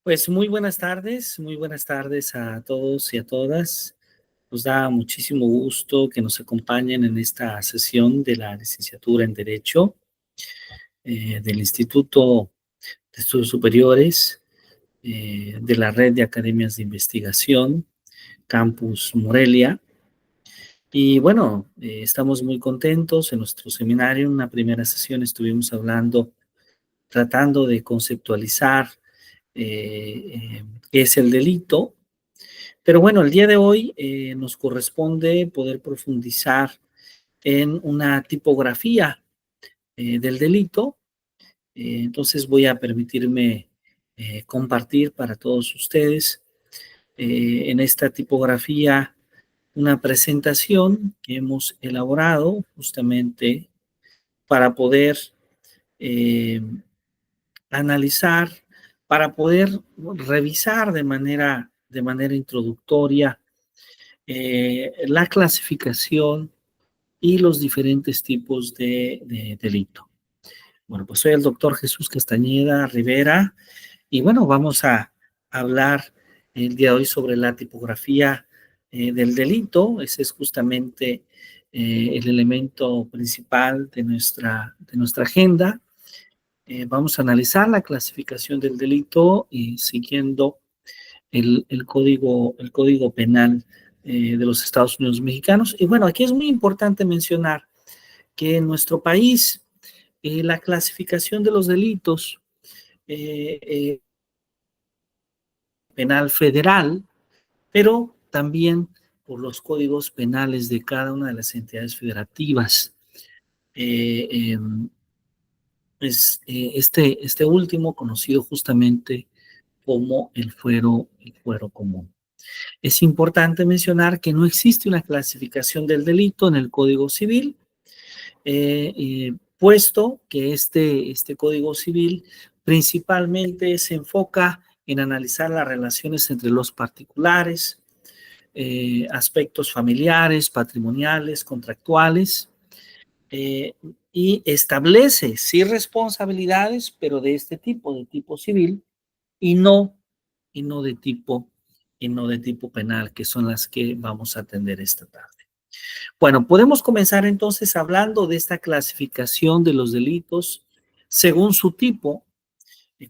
Pues muy buenas tardes a todos y a todas. Nos da muchísimo gusto que nos acompañen en esta sesión de la licenciatura en Derecho del Instituto de Estudios Superiores de la Red de Academias de Investigación, Campus Morelia. Y bueno, estamos muy contentos. En nuestro seminario, en una primera sesión, estuvimos tratando de conceptualizar qué es el delito. Pero bueno, el día de hoy nos corresponde poder profundizar en una tipografía del delito. Entonces voy a permitirme compartir para todos ustedes en esta tipografía una presentación que hemos elaborado justamente para poder eh, analizar, para poder revisar de manera introductoria la clasificación y los diferentes tipos de delito. Bueno, pues soy el doctor Jesús Castañeda Rivera y bueno, vamos a hablar el día de hoy sobre la tipografía del delito. Ese es justamente el elemento principal de nuestra agenda. Vamos a analizar la clasificación del delito siguiendo el código penal de los Estados Unidos mexicanos. Y bueno, aquí es muy importante mencionar que en nuestro país la clasificación de los delitos penal federal, pero también por los códigos penales de cada una de las entidades federativas. Este último conocido justamente como el fuero común. Es importante mencionar que no existe una clasificación del delito en el Código Civil, puesto que este Código Civil principalmente se enfoca en analizar las relaciones entre los particulares, aspectos familiares, patrimoniales, contractuales, y establece sí responsabilidades, pero de tipo civil, y no, y no de tipo, y no de tipo penal, que son las que vamos a atender esta tarde. Bueno, podemos comenzar entonces hablando de esta clasificación de los delitos según su tipo,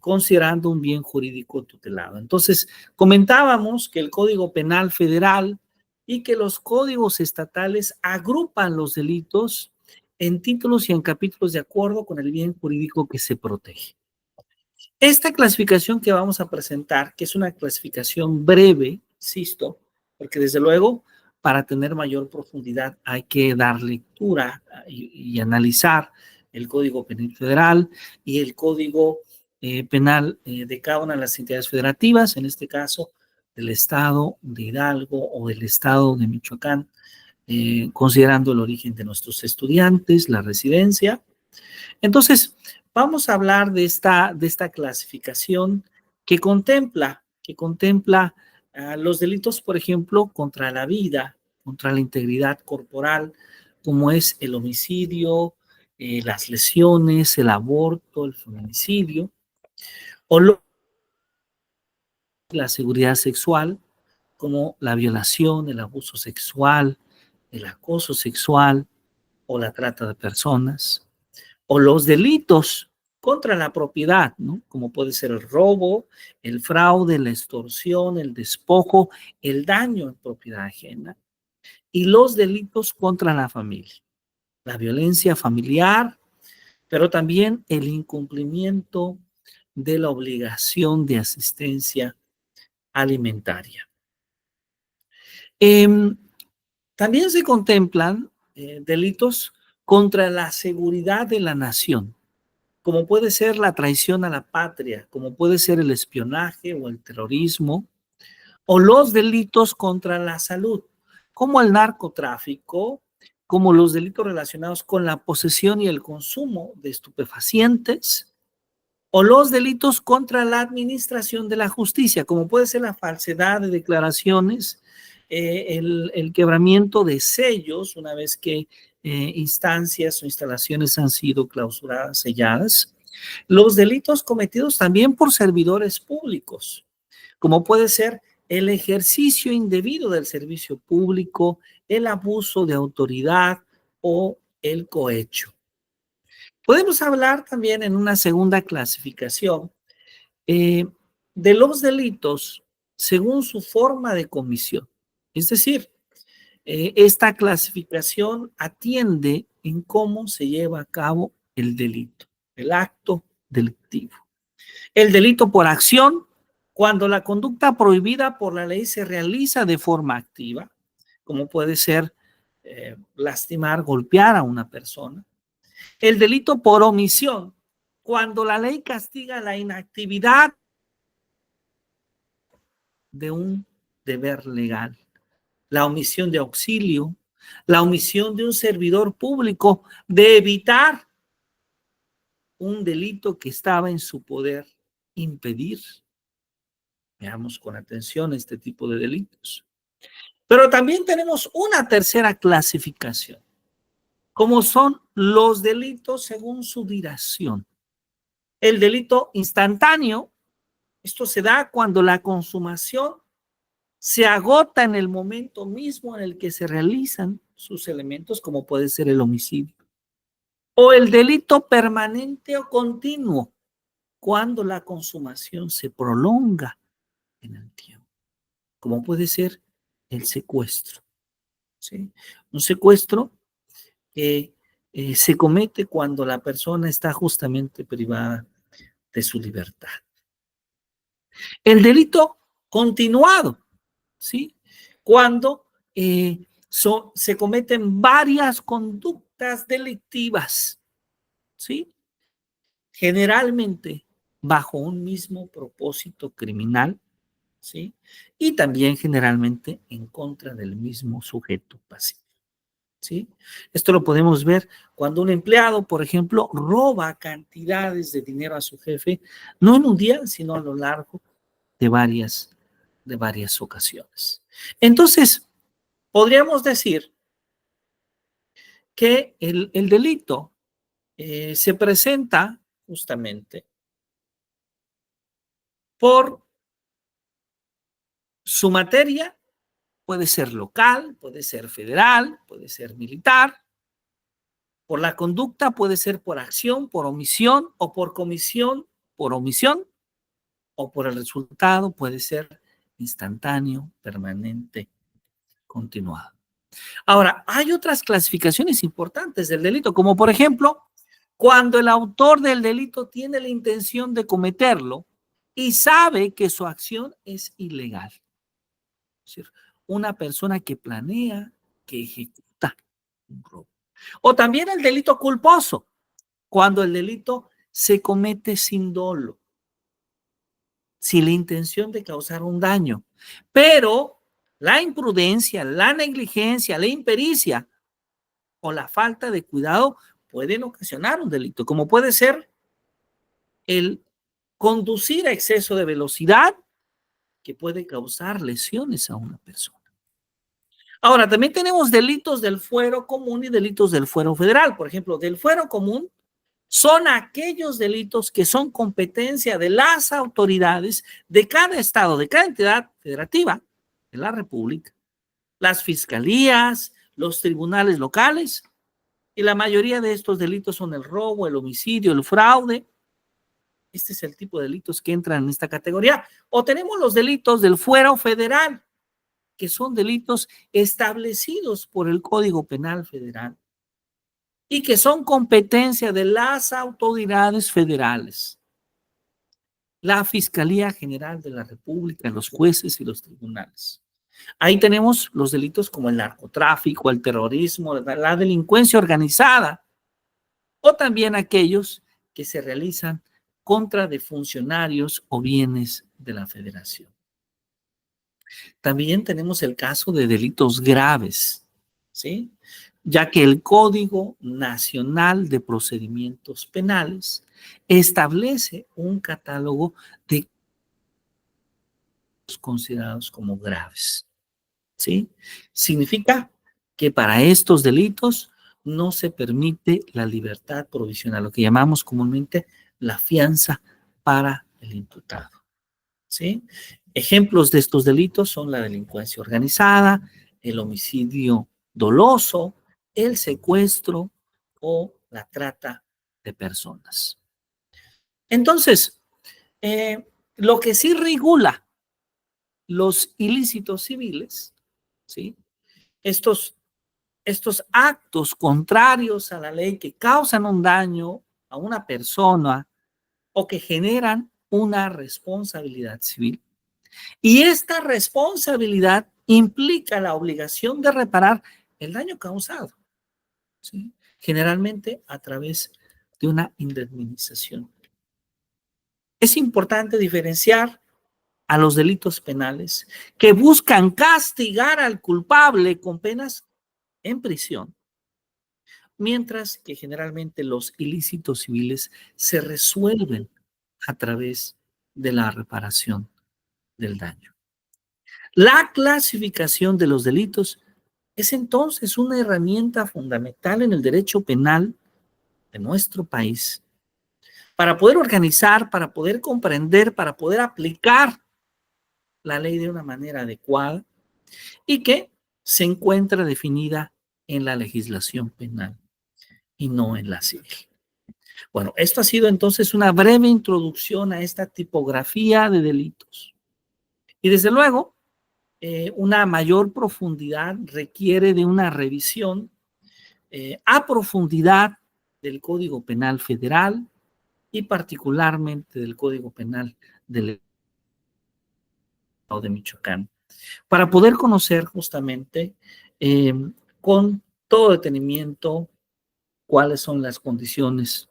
considerando un bien jurídico tutelado. Entonces, comentábamos que el Código Penal Federal y que los códigos estatales agrupan los delitos en títulos y en capítulos de acuerdo con el bien jurídico que se protege. Esta clasificación que vamos a presentar, que es una clasificación breve, insisto, porque desde luego para tener mayor profundidad hay que dar lectura y analizar el Código Penal Federal y el Código Penal de cada una de las entidades federativas, en este caso del Estado de Hidalgo o del Estado de Michoacán, considerando el origen de nuestros estudiantes, la residencia. Entonces, vamos a hablar de esta clasificación que contempla los delitos, por ejemplo, contra la vida, contra la integridad corporal, como es el homicidio, las lesiones, el aborto, el feminicidio, o la seguridad sexual, como la violación, el abuso sexual, el acoso sexual o la trata de personas, o los delitos contra la propiedad, ¿no? Como puede ser el robo, el fraude, la extorsión, el despojo, el daño en propiedad ajena, y los delitos contra la familia, la violencia familiar, pero también el incumplimiento de la obligación de asistencia alimentaria. También se contemplan delitos contra la seguridad de la nación, como puede ser la traición a la patria, como puede ser el espionaje o el terrorismo, o los delitos contra la salud, como el narcotráfico, como los delitos relacionados con la posesión y el consumo de estupefacientes, o los delitos contra la administración de la justicia, como puede ser la falsedad de declaraciones, el quebramiento de sellos una vez que instancias o instalaciones han sido clausuradas, selladas, los delitos cometidos también por servidores públicos, como puede ser el ejercicio indebido del servicio público, el abuso de autoridad o el cohecho. Podemos hablar también en una segunda clasificación eh, de los delitos según su forma de comisión. Es decir, esta clasificación atiende en cómo se lleva a cabo el delito, el acto delictivo. El delito por acción, cuando la conducta prohibida por la ley se realiza de forma activa, como puede ser lastimar, golpear a una persona. El delito por omisión, cuando la ley castiga la inactividad de un deber legal, la omisión de auxilio, la omisión de un servidor público de evitar un delito que estaba en su poder impedir. Veamos con atención este tipo de delitos. Pero también tenemos una tercera clasificación, como son los delitos según su duración. El delito instantáneo, esto se da cuando la consumación se agota en el momento mismo en el que se realizan sus elementos, como puede ser el homicidio. O el delito permanente o continuo, cuando la consumación se prolonga en el tiempo, como puede ser el secuestro. ¿Sí? Un secuestro que se comete cuando la persona está justamente privada de su libertad. El delito continuado, ¿sí? Cuando se cometen varias conductas delictivas, ¿sí? Generalmente bajo un mismo propósito criminal, ¿sí? Y también generalmente en contra del mismo sujeto pasivo, ¿sí? Esto lo podemos ver cuando un empleado, por ejemplo, roba cantidades de dinero a su jefe, no en un día, sino a lo largo de varias ocasiones. Entonces, podríamos decir que el delito se presenta justamente por su materia, puede ser local, puede ser federal, puede ser militar. Por la conducta puede ser por acción, por omisión o por comisión, por omisión, o por el resultado puede ser instantáneo, permanente, continuado. Ahora, hay otras clasificaciones importantes del delito, como por ejemplo, cuando el autor del delito tiene la intención de cometerlo y sabe que su acción es ilegal. Es decir, una persona que planea, que ejecuta un robo. O también el delito culposo, cuando el delito se comete sin dolo, sin la intención de causar un daño. Pero la imprudencia, la negligencia, la impericia o la falta de cuidado pueden ocasionar un delito, como puede ser el conducir a exceso de velocidad que puede causar lesiones a una persona. Ahora, también tenemos delitos del fuero común y delitos del fuero federal. Por ejemplo, del fuero común son aquellos delitos que son competencia de las autoridades de cada estado, de cada entidad federativa de la República, las fiscalías, los tribunales locales, y la mayoría de estos delitos son el robo, el homicidio, el fraude. Este es el tipo de delitos que entran en esta categoría. O tenemos los delitos del fuero federal, que son delitos establecidos por el Código Penal Federal y que son competencia de las autoridades federales, la Fiscalía General de la República, los jueces y los tribunales. Ahí tenemos los delitos como el narcotráfico, el terrorismo, la delincuencia organizada, o también aquellos que se realizan contra de funcionarios o bienes de la federación. También tenemos el caso de delitos graves, ¿sí? Ya que el Código Nacional de Procedimientos Penales establece un catálogo de considerados como graves, ¿sí? Significa que para estos delitos no se permite la libertad provisional, lo que llamamos comúnmente la fianza para el imputado, ¿sí? Ejemplos de estos delitos son la delincuencia organizada, el homicidio doloso, el secuestro o la trata de personas. Entonces, lo que sí regula los ilícitos civiles, ¿sí? Estos, estos actos contrarios a la ley que causan un daño a una persona o que generan una responsabilidad civil. Y esta responsabilidad implica la obligación de reparar el daño causado, ¿sí? Generalmente a través de una indemnización. Es importante diferenciar a los delitos penales que buscan castigar al culpable con penas en prisión, mientras que generalmente los ilícitos civiles se resuelven a través de la reparación del daño. La clasificación de los delitos es entonces una herramienta fundamental en el derecho penal de nuestro país para poder organizar, para poder comprender, para poder aplicar la ley de una manera adecuada y que se encuentra definida en la legislación penal y no en la civil. Bueno, esto ha sido entonces una breve introducción a esta tipografía de delitos. Y desde luego, una mayor profundidad requiere de una revisión a profundidad del Código Penal Federal y particularmente del Código Penal del Estado de Michoacán, para poder conocer justamente eh, con todo detenimiento cuáles son las condiciones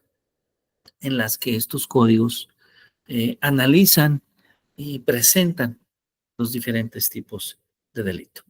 en las que estos códigos analizan y presentan los diferentes tipos de delito.